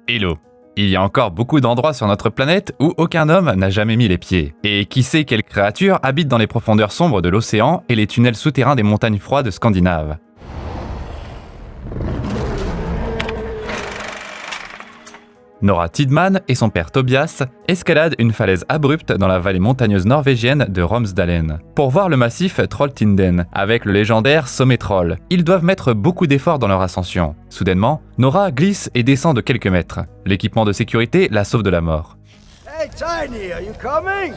Hello. Il y a encore beaucoup d'endroits sur notre planète où aucun homme n'a jamais mis les pieds. Et qui sait quelles créatures habitent dans les profondeurs sombres de l'océan et les tunnels souterrains des montagnes froides scandinaves. Nora Tidman et son père Tobias escaladent une falaise abrupte dans la vallée montagneuse norvégienne de Romsdalen pour voir le massif Trolltinden avec le légendaire sommet Troll. Ils doivent mettre beaucoup d'efforts dans leur ascension. Soudainement, Nora glisse et descend de quelques mètres. L'équipement de sécurité la sauve de la mort. Hey Tiny, are you coming?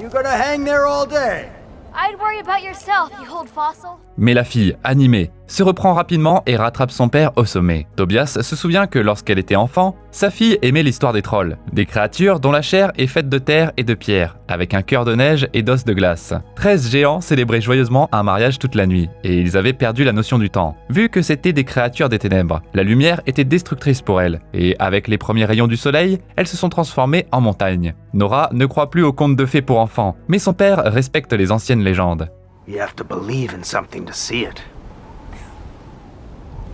You gonna hang there all day? I'd worry about yourself, you old fossil. Mais la fille, animée, se reprend rapidement et rattrape son père au sommet. Tobias se souvient que lorsqu'elle était enfant, sa fille aimait l'histoire des trolls, des créatures dont la chair est faite de terre et de pierre, avec un cœur de neige et d'os de glace. 13 géants célébraient joyeusement un mariage toute la nuit, et ils avaient perdu la notion du temps. Vu que c'étaient des créatures des ténèbres, la lumière était destructrice pour elles, et avec les premiers rayons du soleil, elles se sont transformées en montagnes. Nora ne croit plus aux contes de fées pour enfants, mais son père respecte les anciennes légendes. You have to believe in something to see it.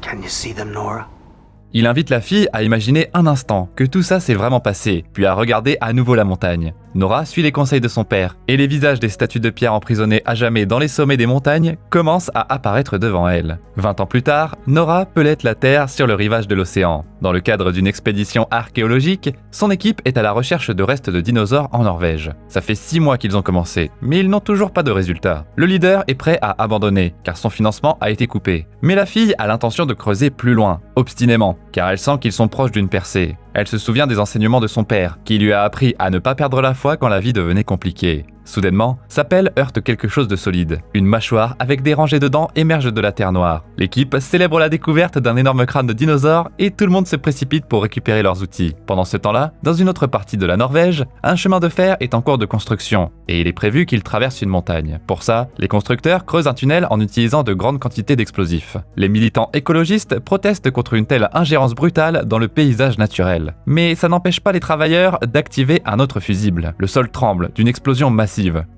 Can you see them, Nora? Il invite la fille à imaginer un instant que tout ça s'est vraiment passé, puis à regarder à nouveau la montagne. Nora suit les conseils de son père, et les visages des statues de pierre emprisonnées à jamais dans les sommets des montagnes commencent à apparaître devant elle. 20 ans plus tard, Nora pelette la terre sur le rivage de l'océan. Dans le cadre d'une expédition archéologique, son équipe est à la recherche de restes de dinosaures en Norvège. Ça fait 6 mois qu'ils ont commencé, mais ils n'ont toujours pas de résultats. Le leader est prêt à abandonner, car son financement a été coupé. Mais la fille a l'intention de creuser plus loin, obstinément, car elle sent qu'ils sont proches d'une percée. Elle se souvient des enseignements de son père, qui lui a appris à ne pas perdre la foi quand la vie devenait compliquée. Soudainement, sa pelle heurte quelque chose de solide. Une mâchoire avec des rangées de dents émerge de la terre noire. L'équipe célèbre la découverte d'un énorme crâne de dinosaure et tout le monde se précipite pour récupérer leurs outils. Pendant ce temps-là, dans une autre partie de la Norvège, un chemin de fer est en cours de construction et il est prévu qu'il traverse une montagne. Pour ça, les constructeurs creusent un tunnel en utilisant de grandes quantités d'explosifs. Les militants écologistes protestent contre une telle ingérence brutale dans le paysage naturel. Mais ça n'empêche pas les travailleurs d'activer un autre fusible. Le sol tremble d'une explosion massive.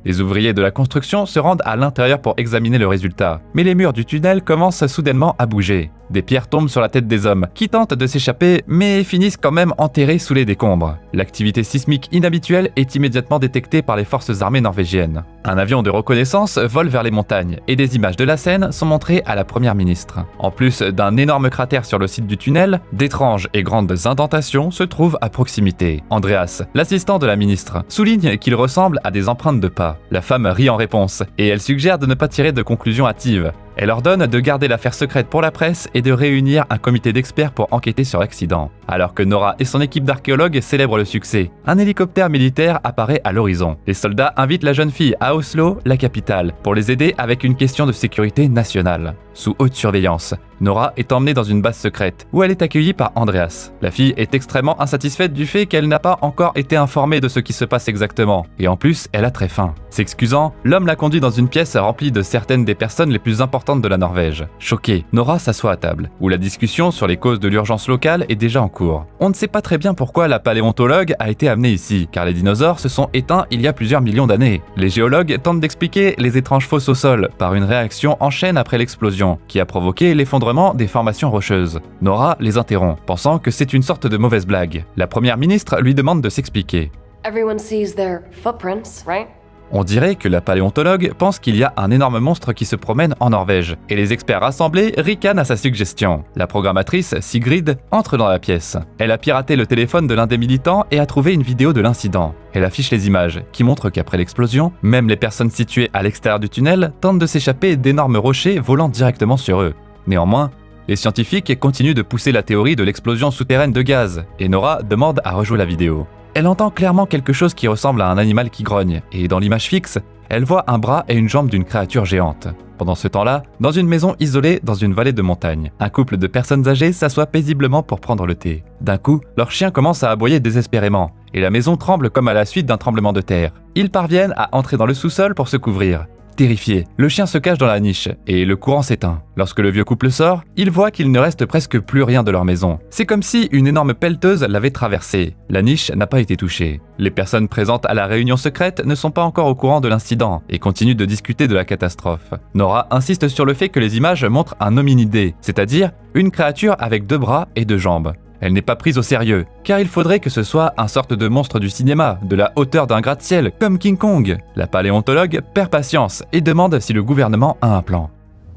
Les ouvriers de la construction se rendent à l'intérieur pour examiner le résultat. Mais les murs du tunnel commencent soudainement à bouger. Des pierres tombent sur la tête des hommes, qui tentent de s'échapper, mais finissent quand même enterrés sous les décombres. L'activité sismique inhabituelle est immédiatement détectée par les forces armées norvégiennes. Un avion de reconnaissance vole vers les montagnes, et des images de la scène sont montrées à la première ministre. En plus d'un énorme cratère sur le site du tunnel, d'étranges et grandes indentations se trouvent à proximité. Andreas, l'assistant de la ministre, souligne qu'ils ressemblent à des empreintes de pas. La femme rit en réponse, et elle suggère de ne pas tirer de conclusions hâtives. Elle ordonne de garder l'affaire secrète pour la presse et de réunir un comité d'experts pour enquêter sur l'accident. Alors que Nora et son équipe d'archéologues célèbrent le succès, un hélicoptère militaire apparaît à l'horizon. Les soldats invitent la jeune fille à Oslo, la capitale, pour les aider avec une question de sécurité nationale. Sous haute surveillance, Nora est emmenée dans une base secrète, où elle est accueillie par Andreas. La fille est extrêmement insatisfaite du fait qu'elle n'a pas encore été informée de ce qui se passe exactement, et en plus, elle a très faim. S'excusant, l'homme la conduit dans une pièce remplie de certaines des personnes les plus importantes de la Norvège. Choquée, Nora s'assoit à table, où la discussion sur les causes de l'urgence locale est déjà en cours. On ne sait pas très bien pourquoi la paléontologue a été amenée ici, car les dinosaures se sont éteints il y a plusieurs millions d'années. Les géologues tentent d'expliquer les étranges fosses au sol par une réaction en chaîne après l'explosion, qui a provoqué l'effondrement des formations rocheuses. Nora les interrompt, pensant que c'est une sorte de mauvaise blague. La première ministre lui demande de s'expliquer. Everyone sees their footprints, right? On dirait que la paléontologue pense qu'il y a un énorme monstre qui se promène en Norvège, et les experts rassemblés ricanent à sa suggestion. La programmatrice, Sigrid, entre dans la pièce. Elle a piraté le téléphone de l'un des militants et a trouvé une vidéo de l'incident. Elle affiche les images, qui montrent qu'après l'explosion, même les personnes situées à l'extérieur du tunnel tentent de s'échapper d'énormes rochers volant directement sur eux. Néanmoins, les scientifiques continuent de pousser la théorie de l'explosion souterraine de gaz, et Nora demande à rejouer la vidéo. Elle entend clairement quelque chose qui ressemble à un animal qui grogne, et dans l'image fixe, elle voit un bras et une jambe d'une créature géante. Pendant ce temps-là, dans une maison isolée dans une vallée de montagne, un couple de personnes âgées s'assoit paisiblement pour prendre le thé. D'un coup, leur chien commence à aboyer désespérément, et la maison tremble comme à la suite d'un tremblement de terre. Ils parviennent à entrer dans le sous-sol pour se couvrir. Terrifié, le chien se cache dans la niche et le courant s'éteint. Lorsque le vieux couple sort, il voit qu'il ne reste presque plus rien de leur maison. C'est comme si une énorme pelleteuse l'avait traversée. La niche n'a pas été touchée. Les personnes présentes à la réunion secrète ne sont pas encore au courant de l'incident et continuent de discuter de la catastrophe. Nora insiste sur le fait que les images montrent un hominidé, c'est-à-dire une créature avec 2 bras et 2 jambes. Elle n'est pas prise au sérieux, car il faudrait que ce soit un sorte de monstre du cinéma, de la hauteur d'un gratte-ciel, comme King Kong. La paléontologue perd patience et demande si le gouvernement a un plan.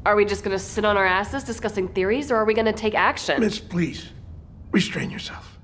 Are we just gonna sit on our asses discussing theories, or are we gonna take action? Miss, please, restrain yourself.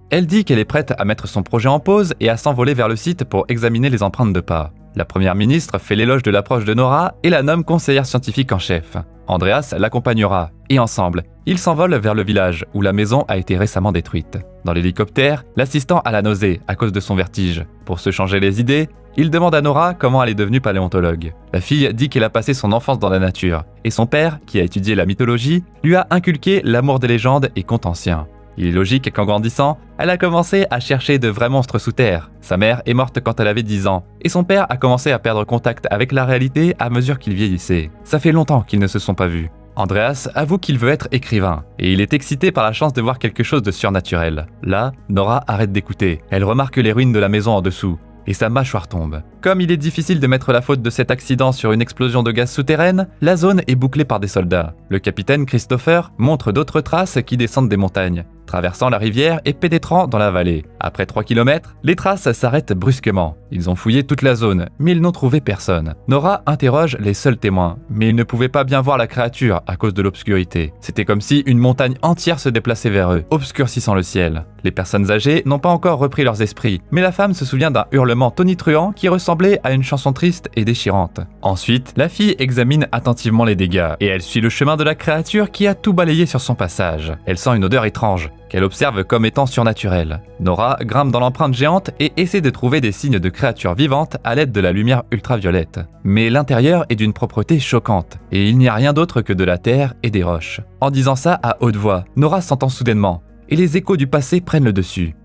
Elle dit qu'elle est prête à mettre son projet en pause et à s'envoler vers le site pour examiner les empreintes de pas. La première ministre fait l'éloge de l'approche de Nora et la nomme conseillère scientifique en chef. Andreas l'accompagnera, et ensemble, ils s'envolent vers le village où la maison a été récemment détruite. Dans l'hélicoptère, l'assistant a la nausée à cause de son vertige. Pour se changer les idées, il demande à Nora comment elle est devenue paléontologue. La fille dit qu'elle a passé son enfance dans la nature, et son père, qui a étudié la mythologie, lui a inculqué l'amour des légendes et contes anciens. Il est logique qu'en grandissant, elle a commencé à chercher de vrais monstres sous terre. Sa mère est morte quand elle avait 10 ans, et son père a commencé à perdre contact avec la réalité à mesure qu'il vieillissait. Ça fait longtemps qu'ils ne se sont pas vus. Andreas avoue qu'il veut être écrivain, et il est excité par la chance de voir quelque chose de surnaturel. Là, Nora arrête d'écouter. Elle remarque les ruines de la maison en dessous, et sa mâchoire tombe. Comme il est difficile de mettre la faute de cet accident sur une explosion de gaz souterraine, la zone est bouclée par des soldats. Le capitaine Christopher montre d'autres traces qui descendent des montagnes, traversant la rivière et pénétrant dans la vallée. Après 3 km, les traces s'arrêtent brusquement. Ils ont fouillé toute la zone, mais ils n'ont trouvé personne. Nora interroge les seuls témoins, mais ils ne pouvaient pas bien voir la créature à cause de l'obscurité. C'était comme si une montagne entière se déplaçait vers eux, obscurcissant le ciel. Les personnes âgées n'ont pas encore repris leurs esprits, mais la femme se souvient d'un hurlement tonitruant qui ressemblait à une chanson triste et déchirante. Ensuite, la fille examine attentivement les dégâts, et elle suit le chemin de la créature qui a tout balayé sur son passage. Elle sent une odeur étrange, qu'elle observe comme étant surnaturelle. Nora grimpe dans l'empreinte géante et essaie de trouver des signes de créatures vivantes à l'aide de la lumière ultraviolette. Mais l'intérieur est d'une propreté choquante, et il n'y a rien d'autre que de la terre et des roches. En disant ça à haute voix, Nora s'entend soudainement, et les échos du passé prennent le dessus.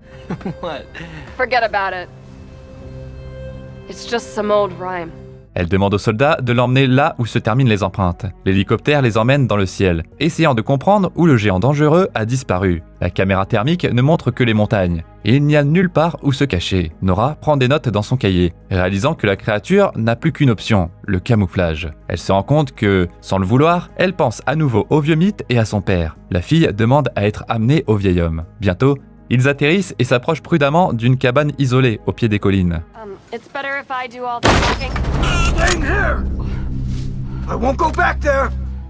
Forget about it. It's just some old rhyme. Elle demande aux soldats de l'emmener là où se terminent les empreintes. L'hélicoptère les emmène dans le ciel, essayant de comprendre où le géant dangereux a disparu. La caméra thermique ne montre que les montagnes, et il n'y a nulle part où se cacher. Nora prend des notes dans son cahier, réalisant que la créature n'a plus qu'une option, le camouflage. Elle se rend compte que, sans le vouloir, elle pense à nouveau au vieux mythe et à son père. La fille demande à être amenée au vieil homme. Bientôt, ils atterrissent et s'approchent prudemment d'une cabane isolée au pied des collines. It's better if I do all the talking. Same here! I won't go back there!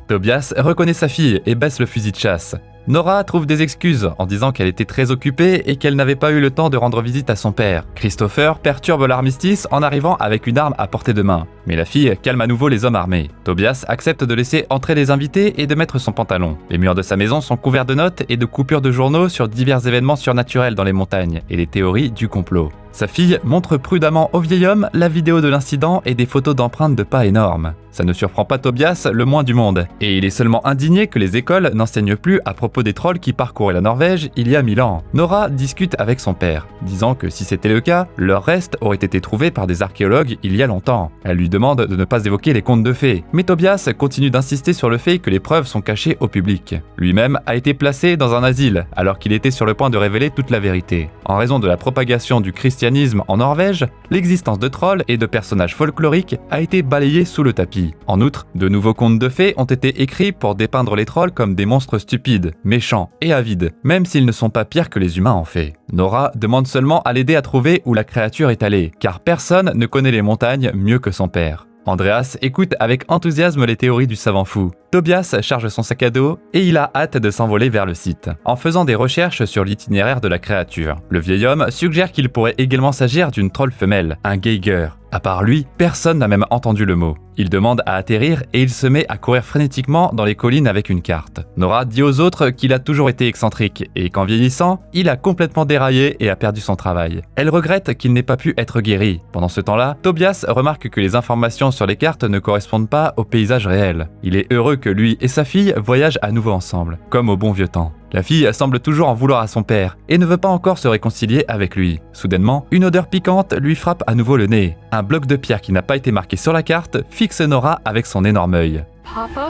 Tobias reconnaît sa fille et baisse le fusil de chasse. Nora trouve des excuses en disant qu'elle était très occupée et qu'elle n'avait pas eu le temps de rendre visite à son père. Christopher perturbe l'armistice en arrivant avec une arme à portée de main. Mais la fille calme à nouveau les hommes armés. Tobias accepte de laisser entrer les invités et de mettre son pantalon. Les murs de sa maison sont couverts de notes et de coupures de journaux sur divers événements surnaturels dans les montagnes et les théories du complot. Sa fille montre prudemment au vieil homme la vidéo de l'incident et des photos d'empreintes de pas énormes. Ça ne surprend pas Tobias le moins du monde, et il est seulement indigné que les écoles n'enseignent plus à propos des trolls qui parcouraient la Norvège il y a 1000 ans. Nora discute avec son père, disant que si c'était le cas, leurs restes auraient été trouvés par des archéologues il y a longtemps. Elle lui demande de ne pas évoquer les contes de fées, mais Tobias continue d'insister sur le fait que les preuves sont cachées au public. Lui-même a été placé dans un asile, alors qu'il était sur le point de révéler toute la vérité. En raison de la propagation du christianisme en Norvège, l'existence de trolls et de personnages folkloriques a été balayée sous le tapis. En outre, de nouveaux contes de fées ont été écrits pour dépeindre les trolls comme des monstres stupides, méchants et avides, même s'ils ne sont pas pires que les humains en fait. Nora demande seulement à l'aider à trouver où la créature est allée, car personne ne connaît les montagnes mieux que son père. Andreas écoute avec enthousiasme les théories du savant fou. Tobias charge son sac à dos et il a hâte de s'envoler vers le site, en faisant des recherches sur l'itinéraire de la créature. Le vieil homme suggère qu'il pourrait également s'agir d'une troll femelle, un geiger. À part lui, personne n'a même entendu le mot. Il demande à atterrir et il se met à courir frénétiquement dans les collines avec une carte. Nora dit aux autres qu'il a toujours été excentrique et qu'en vieillissant, il a complètement déraillé et a perdu son travail. Elle regrette qu'il n'ait pas pu être guéri. Pendant ce temps-là, Tobias remarque que les informations sur les cartes ne correspondent pas au paysage réel. Il est heureux que lui et sa fille voyagent à nouveau ensemble, comme au bon vieux temps. La fille semble toujours en vouloir à son père et ne veut pas encore se réconcilier avec lui. Soudainement, une odeur piquante lui frappe à nouveau le nez. Un bloc de pierre qui n'a pas été marqué sur la carte fixe Nora avec son énorme œil. Papa?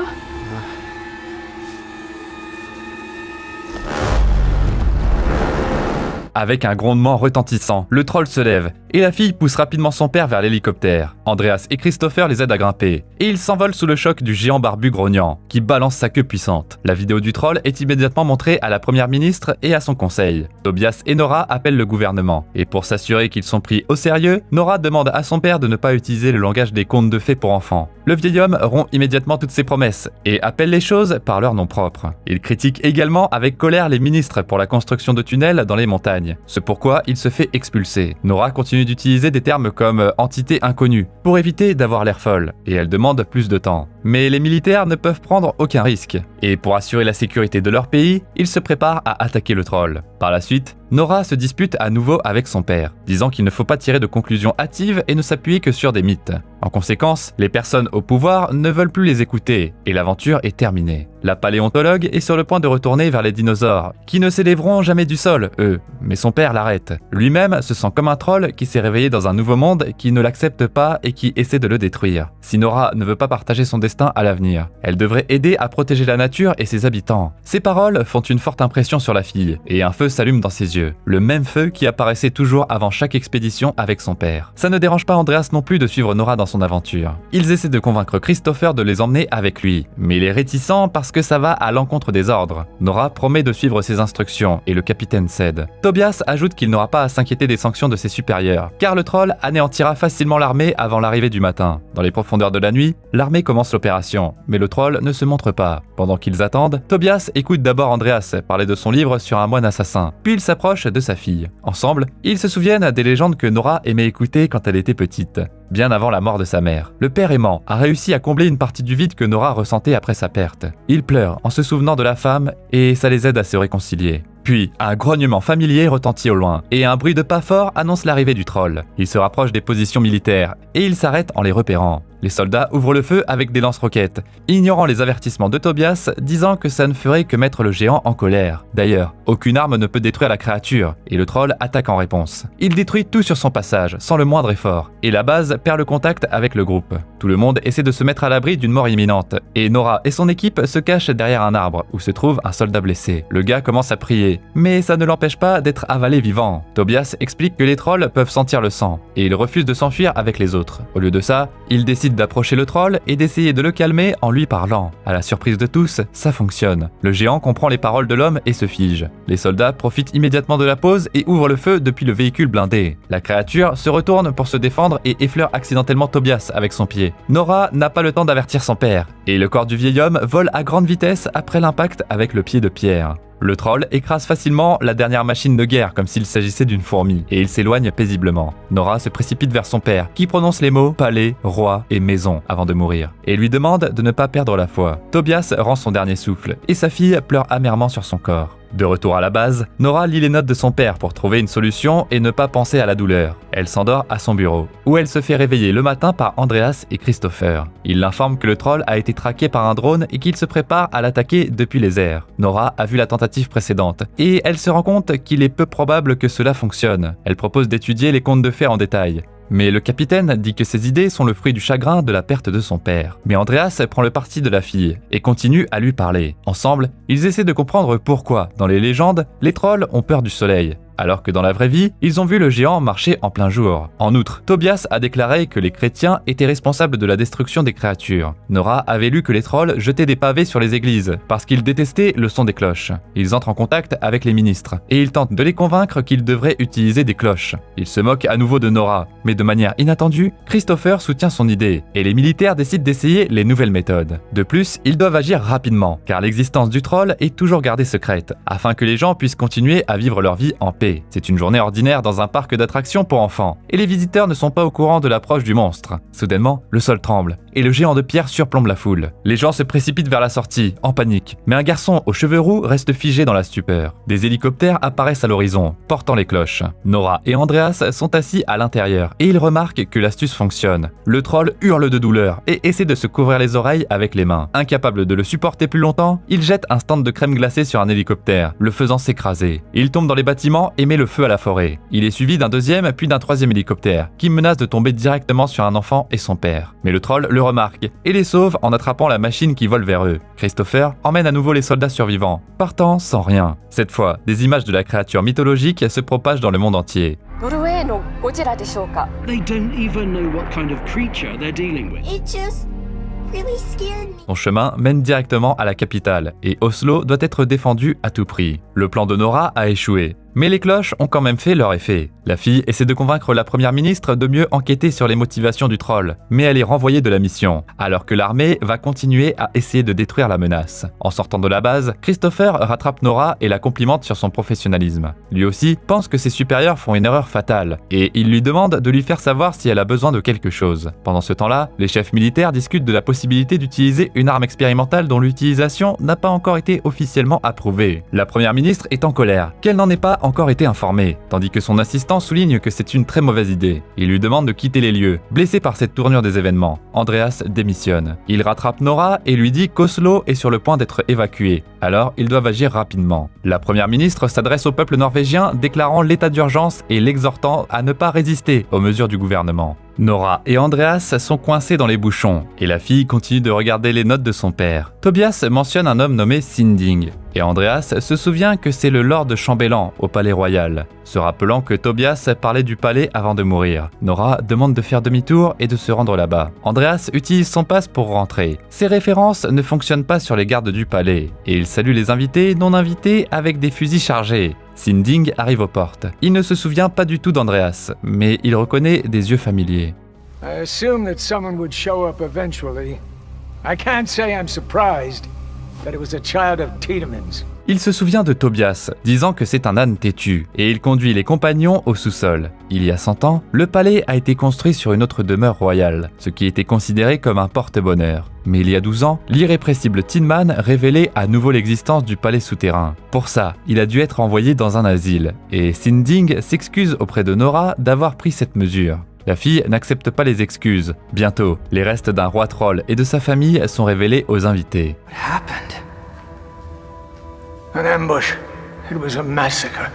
Avec un grondement retentissant, le troll se lève et la fille pousse rapidement son père vers l'hélicoptère. Andreas et Christopher les aident à grimper et ils s'envolent sous le choc du géant barbu grognant qui balance sa queue puissante. La vidéo du troll est immédiatement montrée à la première ministre et à son conseil. Tobias et Nora appellent le gouvernement et pour s'assurer qu'ils sont pris au sérieux, Nora demande à son père de ne pas utiliser le langage des contes de fées pour enfants. Le vieil homme rompt immédiatement toutes ses promesses et appelle les choses par leur nom propre. Il critique également avec colère les ministres pour la construction de tunnels dans les montagnes, ce pourquoi il se fait expulser. Nora continue d'utiliser des termes comme « entité inconnue » pour éviter d'avoir l'air folle, et elle demande plus de temps. Mais les militaires ne peuvent prendre aucun risque, et pour assurer la sécurité de leur pays, ils se préparent à attaquer le troll. Par la suite, Nora se dispute à nouveau avec son père, disant qu'il ne faut pas tirer de conclusions hâtives et ne s'appuyer que sur des mythes. En conséquence, les personnes au pouvoir ne veulent plus les écouter, et l'aventure est terminée. La paléontologue est sur le point de retourner vers les dinosaures, qui ne s'élèveront jamais du sol, eux, mais son père l'arrête. Lui-même se sent comme un troll qui s'est réveillé dans un nouveau monde qui ne l'accepte pas et qui essaie de le détruire. Si Nora ne veut pas partager son destin à l'avenir, elle devrait aider à protéger la nature et ses habitants. Ces paroles font une forte impression sur la fille, et un feu s'allume dans ses yeux, le même feu qui apparaissait toujours avant chaque expédition avec son père. Ça ne dérange pas Andreas non plus de suivre Nora dans son aventure. Ils essaient de convaincre Christopher de les emmener avec lui, mais il est réticent parce que ça va à l'encontre des ordres. Nora promet de suivre ses instructions et le capitaine cède. Tobias ajoute qu'il n'aura pas à s'inquiéter des sanctions de ses supérieurs, car le troll anéantira facilement l'armée avant l'arrivée du matin. Dans les profondeurs de la nuit, l'armée commence l'opération, mais le troll ne se montre pas. Pendant qu'ils attendent, Tobias écoute d'abord Andreas parler de son livre sur un moine assassin, puis il s'approche de sa fille. Ensemble, ils se souviennent des légendes que Nora aimait écouter quand elle était petite, bien avant la mort de sa mère. Le père aimant a réussi à combler une partie du vide que Nora ressentait après sa perte. Il pleure en se souvenant de la femme et ça les aide à se réconcilier. Puis, un grognement familier retentit au loin, et un bruit de pas fort annonce l'arrivée du troll. Il se rapproche des positions militaires, et il s'arrête en les repérant. Les soldats ouvrent le feu avec des lance-roquettes, ignorant les avertissements de Tobias, disant que ça ne ferait que mettre le géant en colère. D'ailleurs, aucune arme ne peut détruire la créature, et le troll attaque en réponse. Il détruit tout sur son passage, sans le moindre effort, et la base perd le contact avec le groupe. Tout le monde essaie de se mettre à l'abri d'une mort imminente, et Nora et son équipe se cachent derrière un arbre, où se trouve un soldat blessé. Le gars commence à prier, mais ça ne l'empêche pas d'être avalé vivant. Tobias explique que les trolls peuvent sentir le sang, et il refuse de s'enfuir avec les autres. Au lieu de ça, il décide d'approcher le troll et d'essayer de le calmer en lui parlant. À la surprise de tous, ça fonctionne. Le géant comprend les paroles de l'homme et se fige. Les soldats profitent immédiatement de la pause et ouvrent le feu depuis le véhicule blindé. La créature se retourne pour se défendre et effleure accidentellement Tobias avec son pied. Nora n'a pas le temps d'avertir son père, et le corps du vieil homme vole à grande vitesse après l'impact avec le pied de pierre. Le troll écrase facilement la dernière machine de guerre comme s'il s'agissait d'une fourmi, et il s'éloigne paisiblement. Nora se précipite vers son père, qui prononce les mots « palais »,« roi » et « maison » avant de mourir, et lui demande de ne pas perdre la foi. Tobias rend son dernier souffle, et sa fille pleure amèrement sur son corps. De retour à la base, Nora lit les notes de son père pour trouver une solution et ne pas penser à la douleur. Elle s'endort à son bureau, où elle se fait réveiller le matin par Andreas et Christopher. Il l'informe que le troll a été traqué par un drone et qu'il se prépare à l'attaquer depuis les airs. Nora a vu la tentative précédente, et elle se rend compte qu'il est peu probable que cela fonctionne. Elle propose d'étudier les contes de fées en détail. Mais le capitaine dit que ces idées sont le fruit du chagrin de la perte de son père. Mais Andreas prend le parti de la fille et continue à lui parler. Ensemble, ils essaient de comprendre pourquoi, dans les légendes, les trolls ont peur du soleil, alors que dans la vraie vie, ils ont vu le géant marcher en plein jour. En outre, Tobias a déclaré que les chrétiens étaient responsables de la destruction des créatures. Nora avait lu que les trolls jetaient des pavés sur les églises, parce qu'ils détestaient le son des cloches. Ils entrent en contact avec les ministres, et ils tentent de les convaincre qu'ils devraient utiliser des cloches. Ils se moquent à nouveau de Nora, mais de manière inattendue, Christopher soutient son idée, et les militaires décident d'essayer les nouvelles méthodes. De plus, ils doivent agir rapidement, car l'existence du troll est toujours gardée secrète, afin que les gens puissent continuer à vivre leur vie en paix. C'est une journée ordinaire dans un parc d'attractions pour enfants, et les visiteurs ne sont pas au courant de l'approche du monstre. Soudainement, le sol tremble, et le géant de pierre surplombe la foule. Les gens se précipitent vers la sortie, en panique, mais un garçon aux cheveux roux reste figé dans la stupeur. Des hélicoptères apparaissent à l'horizon, portant les cloches. Nora et Andreas sont assis à l'intérieur, et ils remarquent que l'astuce fonctionne. Le troll hurle de douleur, et essaie de se couvrir les oreilles avec les mains. Incapable de le supporter plus longtemps, il jette un stand de crème glacée sur un hélicoptère, le faisant s'écraser. Il tombe dans les bâtiments temps et met le feu à la forêt. Il est suivi d'un deuxième puis d'un troisième hélicoptère qui menace de tomber directement sur un enfant et son père. Mais le troll le remarque et les sauve en attrapant la machine qui vole vers eux. Christopher emmène à nouveau les soldats survivants, partant sans rien. Cette fois, des images de la créature mythologique se propagent dans le monde entier. They don't even know what kind of creature they're dealing with. It just really scared me. Son chemin mène directement à la capitale et Oslo doit être défendu à tout prix. Le plan de Nora a échoué. Mais les cloches ont quand même fait leur effet. La fille essaie de convaincre la première ministre de mieux enquêter sur les motivations du troll, mais elle est renvoyée de la mission, alors que l'armée va continuer à essayer de détruire la menace. En sortant de la base, Christopher rattrape Nora et la complimente sur son professionnalisme. Lui aussi pense que ses supérieurs font une erreur fatale, et il lui demande de lui faire savoir si elle a besoin de quelque chose. Pendant ce temps-là, les chefs militaires discutent de la possibilité d'utiliser une arme expérimentale dont l'utilisation n'a pas encore été officiellement approuvée. La première ministre est en colère, qu'elle n'en ait pas encore été informé, tandis que son assistant souligne que c'est une très mauvaise idée. Il lui demande de quitter les lieux. Blessé par cette tournure des événements, Andreas démissionne. Il rattrape Nora et lui dit qu'Oslo est sur le point d'être évacué, alors ils doivent agir rapidement. La première ministre s'adresse au peuple norvégien déclarant l'état d'urgence et l'exhortant à ne pas résister aux mesures du gouvernement. Nora et Andreas sont coincés dans les bouchons, et la fille continue de regarder les notes de son père. Tobias mentionne un homme nommé Sinding, et Andreas se souvient que c'est le lord chambellan au palais royal. Se rappelant que Tobias parlait du palais avant de mourir, Nora demande de faire demi-tour et de se rendre là-bas. Andreas utilise son passe pour rentrer. Ses références ne fonctionnent pas sur les gardes du palais, et il salue les invités non invités avec des fusils chargés. Sinding arrive aux portes. Il ne se souvient pas du tout d'Andreas, mais il reconnaît des yeux familiers. I assumed that someone would show up eventually. I can't say I'm surprised that it was a child of Tiedemann's. Il se souvient de Tobias, disant que c'est un âne têtu, et il conduit les compagnons au sous-sol. Il y a 100 ans, le palais a été construit sur une autre demeure royale, ce qui était considéré comme un porte-bonheur. Mais il y a 12 ans, l'irrépressible Tiedemann révélait à nouveau l'existence du palais souterrain. Pour ça, il a dû être envoyé dans un asile, et Sinding s'excuse auprès de Nora d'avoir pris cette mesure. La fille n'accepte pas les excuses. Bientôt, les restes d'un roi troll et de sa famille sont révélés aux invités. What happened? An ambush. It was a massacre.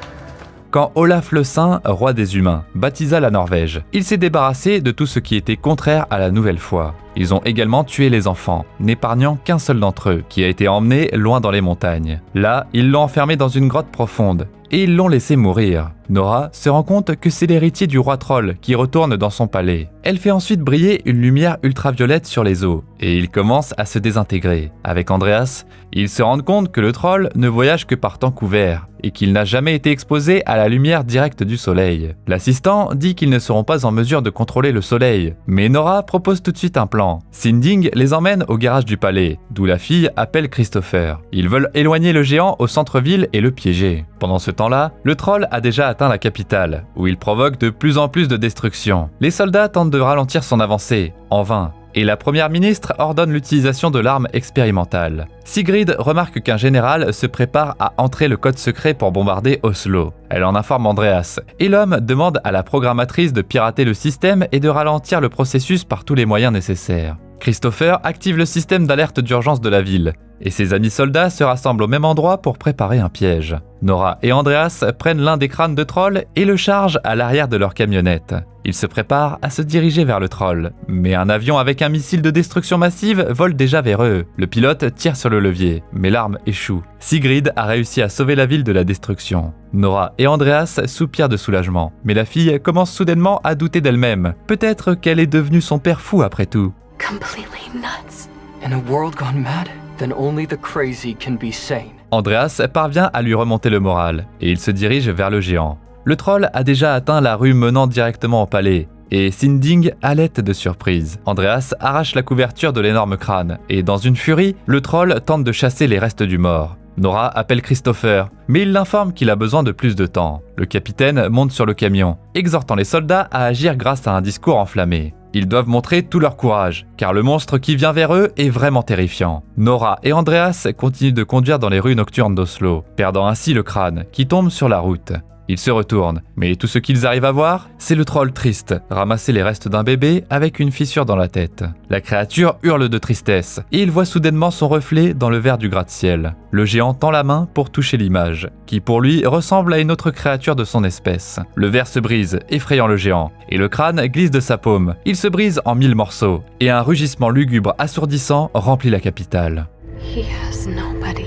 Quand Olaf le Saint, roi des humains, baptisa la Norvège, il s'est débarrassé de tout ce qui était contraire à la nouvelle foi. Ils ont également tué les enfants, n'épargnant qu'un seul d'entre eux, qui a été emmené loin dans les montagnes. Là, ils l'ont enfermé dans une grotte profonde, et ils l'ont laissé mourir. Nora se rend compte que c'est l'héritier du roi troll qui retourne dans son palais. Elle fait ensuite briller une lumière ultraviolette sur les eaux, et il commence à se désintégrer. Avec Andreas, ils se rendent compte que le troll ne voyage que par temps couvert, et qu'il n'a jamais été exposé à la lumière directe du soleil. L'assistant dit qu'ils ne seront pas en mesure de contrôler le soleil, mais Nora propose tout de suite un plan. Sinding les emmène au garage du palais, d'où la fille appelle Christopher. Ils veulent éloigner le géant au centre-ville et le piéger. Pendant ce temps-là, le troll a déjà atteint la capitale, où il provoque de plus en plus de destruction. Les soldats tentent de ralentir son avancée, en vain. Et la première ministre ordonne l'utilisation de l'arme expérimentale. Sigrid remarque qu'un général se prépare à entrer le code secret pour bombarder Oslo. Elle en informe Andreas, et l'homme demande à la programmatrice de pirater le système et de ralentir le processus par tous les moyens nécessaires. Christopher active le système d'alerte d'urgence de la ville, et ses amis soldats se rassemblent au même endroit pour préparer un piège. Nora et Andreas prennent l'un des crânes de troll et le chargent à l'arrière de leur camionnette. Ils se préparent à se diriger vers le troll, mais un avion avec un missile de destruction massive vole déjà vers eux. Le pilote tire sur le levier, mais l'arme échoue. Sigrid a réussi à sauver la ville de la destruction. Nora et Andreas soupirent de soulagement, mais la fille commence soudainement à douter d'elle-même. Peut-être qu'elle est devenue son père fou après tout. Completely nuts. In a world gone mad, then only the crazy can be sane. Andreas parvient à lui remonter le moral, et il se dirige vers le géant. Le troll a déjà atteint la rue menant directement au palais, et Sinding halète de surprise. Andreas arrache la couverture de l'énorme crâne, et dans une furie, le troll tente de chasser les restes du mort. Nora appelle Christopher, mais il l'informe qu'il a besoin de plus de temps. Le capitaine monte sur le camion, exhortant les soldats à agir grâce à un discours enflammé. Ils doivent montrer tout leur courage, car le monstre qui vient vers eux est vraiment terrifiant. Nora et Andreas continuent de conduire dans les rues nocturnes d'Oslo, perdant ainsi le crâne, qui tombe sur la route. Ils se retournent, mais tout ce qu'ils arrivent à voir, c'est le troll triste, ramasser les restes d'un bébé avec une fissure dans la tête. La créature hurle de tristesse, et il voit soudainement son reflet dans le verre du gratte-ciel. Le géant tend la main pour toucher l'image, qui pour lui ressemble à une autre créature de son espèce. Le verre se brise, effrayant le géant, et le crâne glisse de sa paume. Il se brise en 1000 morceaux, et un rugissement lugubre assourdissant remplit la capitale. He has nobody.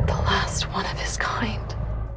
The last one of his kind.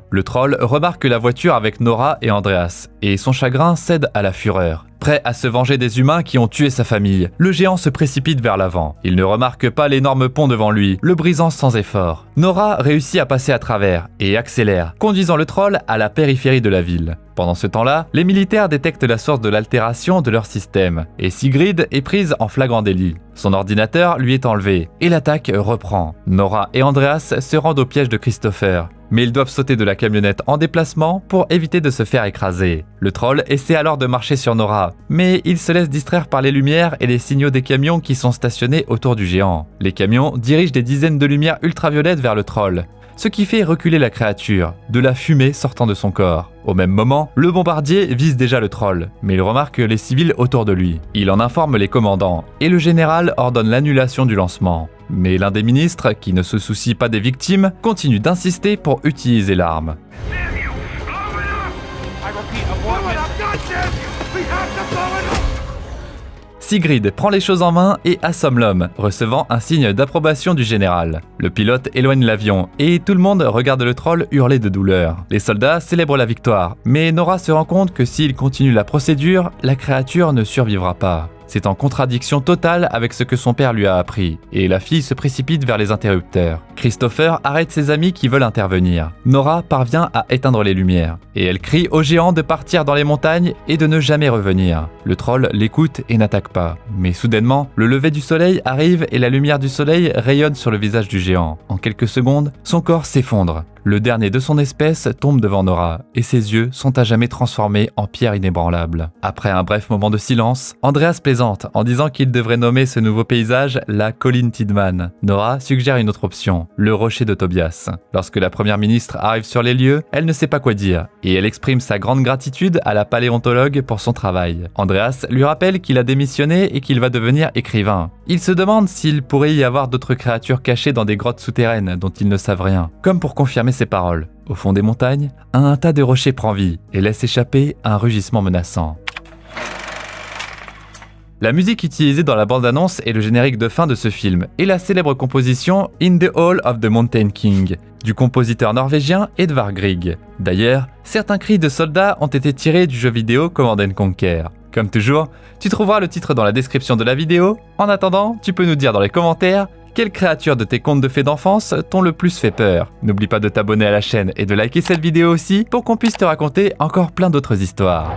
Le troll remarque la voiture avec Nora et Andreas, et son chagrin cède à la fureur. Prêt à se venger des humains qui ont tué sa famille, le géant se précipite vers l'avant. Il ne remarque pas l'énorme pont devant lui, le brisant sans effort. Nora réussit à passer à travers et accélère, conduisant le troll à la périphérie de la ville. Pendant ce temps-là, les militaires détectent la source de l'altération de leur système, et Sigrid est prise en flagrant délit. Son ordinateur lui est enlevé, et l'attaque reprend. Nora et Andreas se rendent au piège de Christopher, mais ils doivent sauter de la camionnette en déplacement pour éviter de se faire écraser. Le troll essaie alors de marcher sur Nora, mais il se laisse distraire par les lumières et les signaux des camions qui sont stationnés autour du géant. Les camions dirigent des dizaines de lumières ultraviolettes vers le troll, ce qui fait reculer la créature, de la fumée sortant de son corps. Au même moment, le bombardier vise déjà le troll, mais il remarque les civils autour de lui. Il en informe les commandants, et le général ordonne l'annulation du lancement. Mais l'un des ministres, qui ne se soucie pas des victimes, continue d'insister pour utiliser l'arme. Sigrid prend les choses en main et assomme l'homme, recevant un signe d'approbation du général. Le pilote éloigne l'avion et tout le monde regarde le troll hurler de douleur. Les soldats célèbrent la victoire, mais Nora se rend compte que s'il continue la procédure, la créature ne survivra pas. C'est en contradiction totale avec ce que son père lui a appris, et la fille se précipite vers les interrupteurs. Christopher arrête ses amis qui veulent intervenir. Nora parvient à éteindre les lumières, et elle crie au géant de partir dans les montagnes et de ne jamais revenir. Le troll l'écoute et n'attaque pas. Mais soudainement, le lever du soleil arrive et la lumière du soleil rayonne sur le visage du géant. En quelques secondes, son corps s'effondre. Le dernier de son espèce tombe devant Nora, et ses yeux sont à jamais transformés en pierre inébranlable. Après un bref moment de silence, Andreas plaisante en disant qu'il devrait nommer ce nouveau paysage la colline Tidman. Nora suggère une autre option, le rocher de Tobias. Lorsque la première ministre arrive sur les lieux, elle ne sait pas quoi dire, et elle exprime sa grande gratitude à la paléontologue pour son travail. Andreas lui rappelle qu'il a démissionné et qu'il va devenir écrivain. Il se demande s'il pourrait y avoir d'autres créatures cachées dans des grottes souterraines dont ils ne savent rien. Comme pour confirmer ses paroles, au fond des montagnes, un tas de rochers prend vie et laisse échapper un rugissement menaçant. La musique utilisée dans la bande-annonce est le générique de fin de ce film et la célèbre composition In the Hall of the Mountain King du compositeur norvégien Edvard Grieg. D'ailleurs, certains cris de soldats ont été tirés du jeu vidéo Command & Conquer. Comme toujours, tu trouveras le titre dans la description de la vidéo. En attendant, tu peux nous dire dans les commentaires quelles créatures de tes contes de fées d'enfance t'ont le plus fait peur. N'oublie pas de t'abonner à la chaîne et de liker cette vidéo aussi pour qu'on puisse te raconter encore plein d'autres histoires.